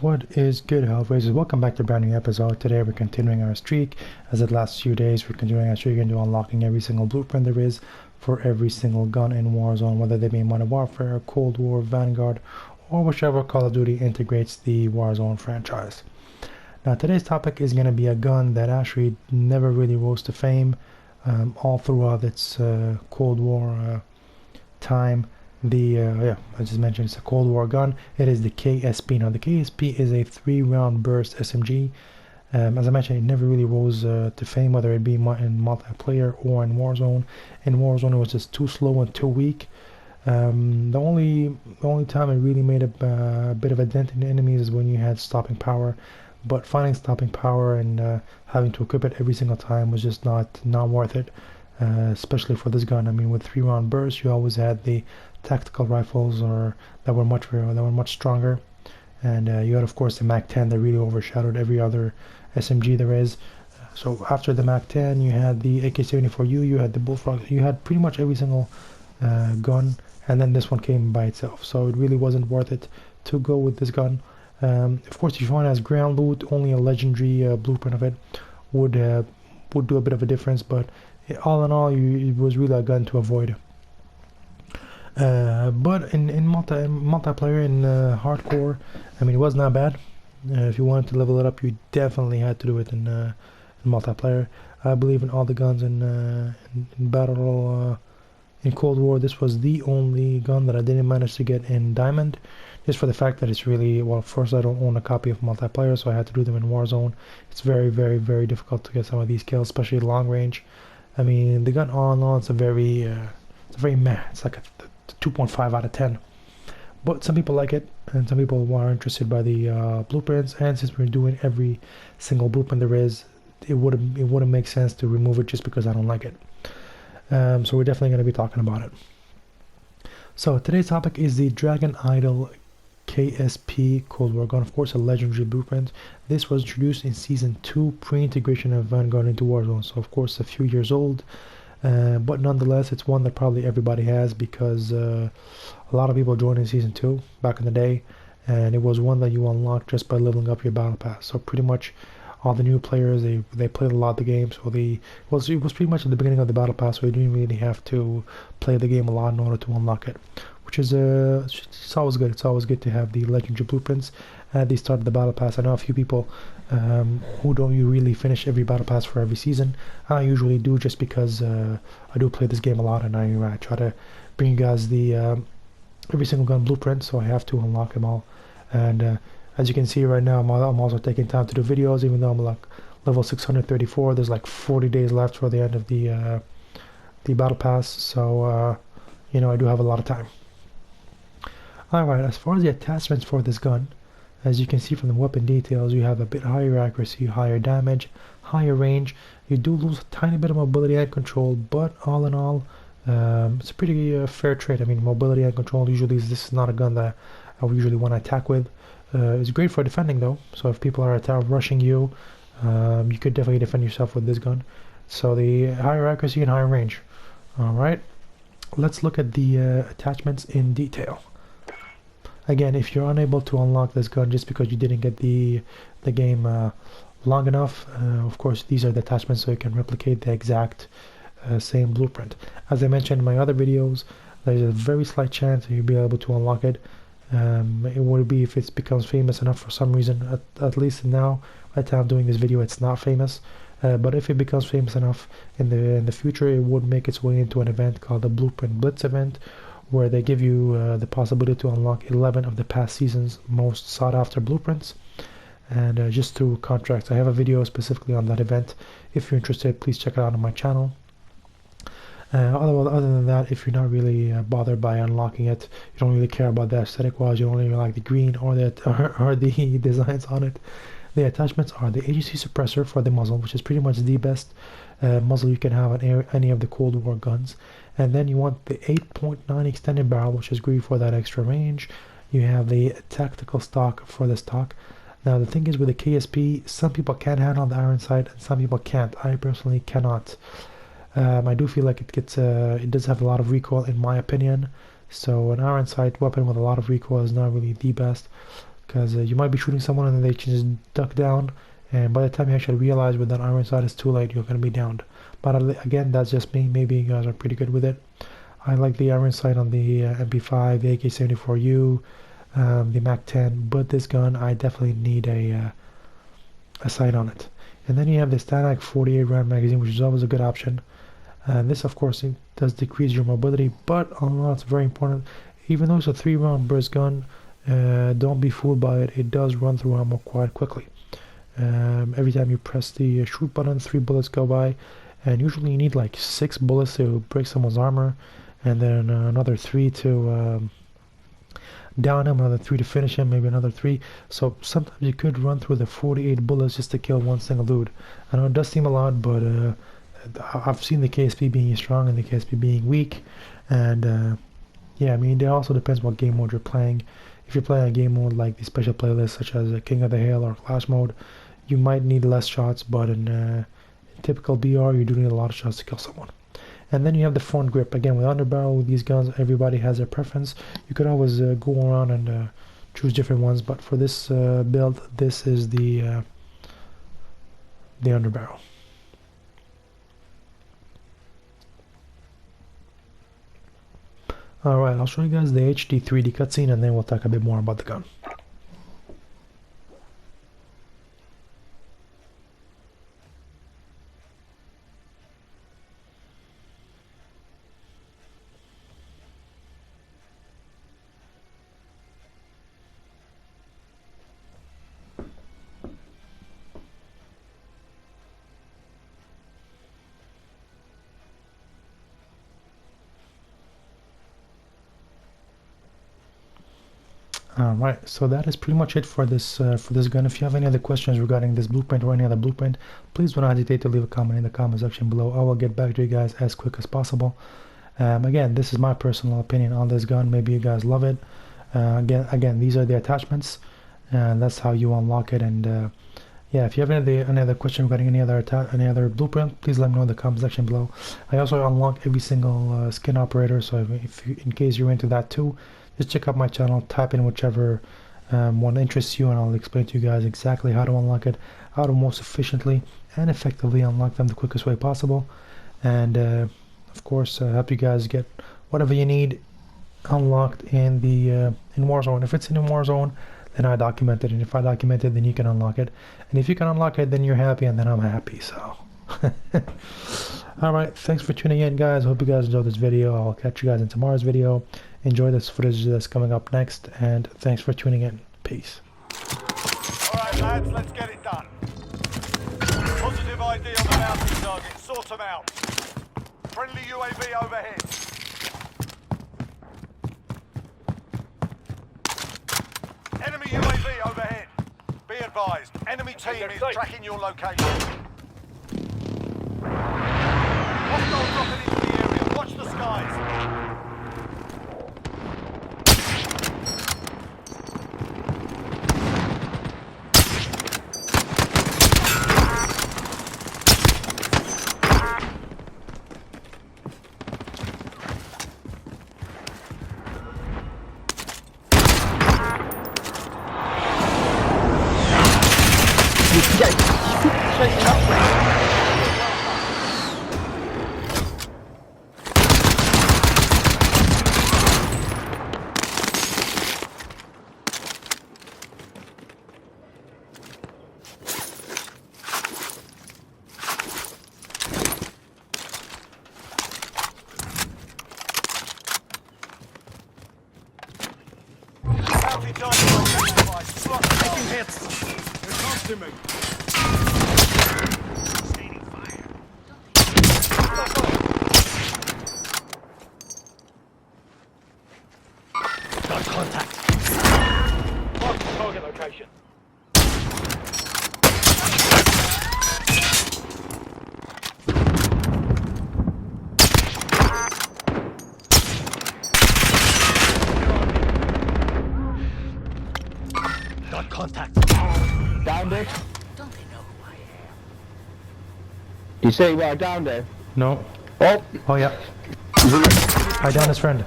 What is good, Health Raisers? Welcome back to a brand new episode. Today we're continuing our streak. As the last few days, we're continuing our streak into unlocking every single blueprint there is for every single gun in Warzone, whether they be Modern Warfare, Cold War, Vanguard, or whichever Call of Duty integrates the Warzone franchise. Now today's topic is going to be a gun that actually never really rose to fame all throughout its Cold War time. I just mentioned it's a Cold War gun. It is the KSP. Now the KSP is a 3-round burst SMG. As I mentioned, it never really rose to fame, whether it be in multiplayer or in Warzone. In Warzone, it was just too slow and too weak. The only time it really made a bit of a dent in the enemies is when you had stopping power. But finding stopping power and having to equip it every single time was just not worth it. Especially for this gun. I mean, with 3-round bursts, you always had the tactical rifles that were much stronger, and you had, of course, the MAC-10 that really overshadowed every other SMG there is. So after the MAC-10, you had the AK-74U, you had the Bullfrog, you had pretty much every single gun, and then this one came by itself. So it really wasn't worth it to go with this gun. Of course, if you find it as ground loot, only a legendary blueprint of it would do a bit of a difference, but all in all, it was really a gun to avoid. But in multiplayer, in hardcore, I mean, it was not bad. If you wanted to level it up, you definitely had to do it in multiplayer. I believe in all the guns in battle in Cold War, this was the only gun that I didn't manage to get in Diamond, just for the fact that it's really, well, first I don't own a copy of multiplayer, so I had to do them in Warzone. It's very, very, very difficult to get some of these kills, especially long range. I mean, the gun all in all, it's a very meh. It's like a 2.5 out of 10. But some people like it, and some people are interested by the blueprints. And since we're doing every single blueprint there is, it wouldn't make sense to remove it just because I don't like it. So we're definitely going to be talking about it. So today's topic is the Dragon Idol KSP Cold War gun, of course, a legendary blueprint. This was introduced in Season 2, pre-integration of Vanguard into Warzone, so of course a few years old, but nonetheless it's one that probably everybody has because a lot of people joined in Season 2 back in the day, and it was one that you unlocked just by leveling up your battle pass. So pretty much all the new players, they played a lot of the game, so it was pretty much at the beginning of the battle pass, so you didn't really have to play the game a lot in order to unlock it, which is it's always good. It's always good to have the legendary blueprints at the start of the battle pass. I know a few people who don't really finish every battle pass for every season. I usually do, just because I do play this game a lot, and I try to bring you guys the every single gun blueprint, so I have to unlock them all. And as you can see right now, I'm also taking time to do videos, even though I'm like level 634. There's like 40 days left for the end of the battle pass, so you know, I do have a lot of time. Alright, as far as the attachments for this gun, as you can see from the weapon details, you have a bit higher accuracy, higher damage, higher range. You do lose a tiny bit of mobility and control, but all in all, it's a pretty fair trade. I mean, mobility and control, usually this is not a gun that I would usually want to attack with. It's great for defending though, so if people are rushing you, you could definitely defend yourself with this gun. So the higher accuracy and higher range. Alright, let's look at the attachments in detail. Again, if you're unable to unlock this gun just because you didn't get the game long enough, of course these are the attachments, so you can replicate the exact same blueprint. As I mentioned in my other videos, there's a very slight chance that you'll be able to unlock it. It would be if it becomes famous enough for some reason. At least now, at the time I'm doing this video, it's not famous. But if it becomes famous enough in the future, it would make its way into an event called the Blueprint Blitz event, where they give you the possibility to unlock 11 of the past season's most sought-after blueprints, and just through contracts. I have a video specifically on that event. If you're interested, please check it out on my channel. Other than that, if you're not really bothered by unlocking it, you don't really care about the aesthetic wise, you don't really like the green or the designs on it. The attachments are the agency suppressor for the muzzle, which is pretty much the best muzzle you can have on any of the Cold War guns. And then you want the 8.9 extended barrel, which is great for that extra range. You have the tactical stock for the stock. Now the thing is, with the KSP, some people can handle the iron sight and some people can't. I personally cannot. I do feel like it does have a lot of recoil in my opinion, so an iron sight weapon with a lot of recoil is not really the best. because you might be shooting someone and they just duck down, and by the time you actually realize with that iron sight it's too late, you're going to be downed. But again, that's just me. Maybe you guys are pretty good with it. I like the iron sight on the MP5, the AK-74U, the MAC-10, but this gun I definitely need a sight on it. And then you have the Stanak 48 round magazine, which is always a good option. This, of course, it does decrease your mobility, but it's very important. Even though it's a 3-round burst gun, don't be fooled by it. It does run through ammo quite quickly. Every time you press the shoot button, 3 bullets go by, and usually you need like 6 bullets to break someone's armor, and then another 3 to down him, another 3 to finish him, maybe another 3. So sometimes you could run through the 48 bullets just to kill one single dude. I know it does seem a lot, but I've seen the KSP being strong and the KSP being weak, and yeah, I mean, it also depends what game mode you're playing. If you're playing a game mode like the special playlists such as King of the Hill or Clash mode, you might need less shots, but in typical BR you do need a lot of shots to kill someone. And then you have the front grip. Again, with underbarrel, with these guns, everybody has their preference. You could always go around and choose different ones, but for this build, this is the underbarrel. Alright, I'll show you guys the HD 3D cutscene and then we'll talk a bit more about the gun. Alright, so that is pretty much it for this gun. If you have any other questions regarding this blueprint or any other blueprint, please don't hesitate to leave a comment in the comment section below. I will get back to you guys as quick as possible. Again, this is my personal opinion on this gun. Maybe you guys love it. Again, these are the attachments, and that's how you unlock it. And yeah, if you have any other question regarding any other blueprint, please let me know in the comment section below. I also unlock every single skin operator, so in case you're into that too, just check out my channel, type in whichever one interests you, and I'll explain to you guys exactly how to unlock it, how to most efficiently and effectively unlock them the quickest way possible, and of course help you guys get whatever you need unlocked in Warzone. If it's in Warzone, then I document it, and if I document it, then you can unlock it, and if you can unlock it, then you're happy, and then I'm happy. So alright, thanks for tuning in, guys. Hope you guys enjoyed this video. I'll catch you guys in tomorrow's video. Enjoy this footage that's coming up next, and thanks for tuning in. Peace. Alright lads, let's get it done. Positive ID on the mountain target. Sort them out. Friendly UAV overhead. Enemy UAV overhead. Be advised, enemy team is tracking your location. Hostile dropping into the area. Watch the skies. Taking hits. They're costing me. Got contact. Mark the target location. Got contact. Down there? Don't they know who I am? You say you are down there? No. Oh! Oh yeah. I downed his friend.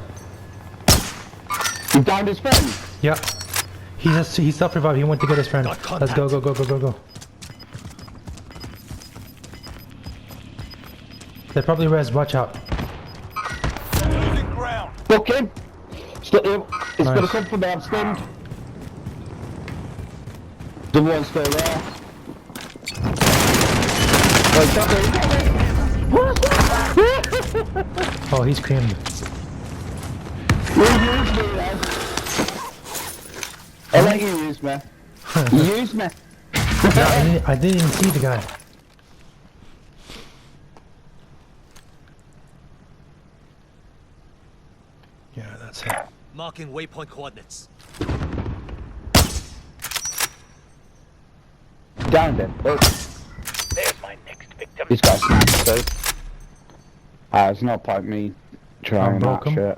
You downed his friend? Yeah. He's self-revived. He went to get his friend. Got Let's go, contact. go. They probably res. Watch out. Losing ground. Fuck him! It's Nice. gonna come from me, I'm stunned. The one's still there. Oh, Oh, he's creamed. you used me then. I let you use me. You used me. No, I didn't even see the guy. Yeah, that's it. Marking waypoint coordinates. Down there. Oh. There's my next victim. He's got a sniper too. It's not point me trying broke that him. shit.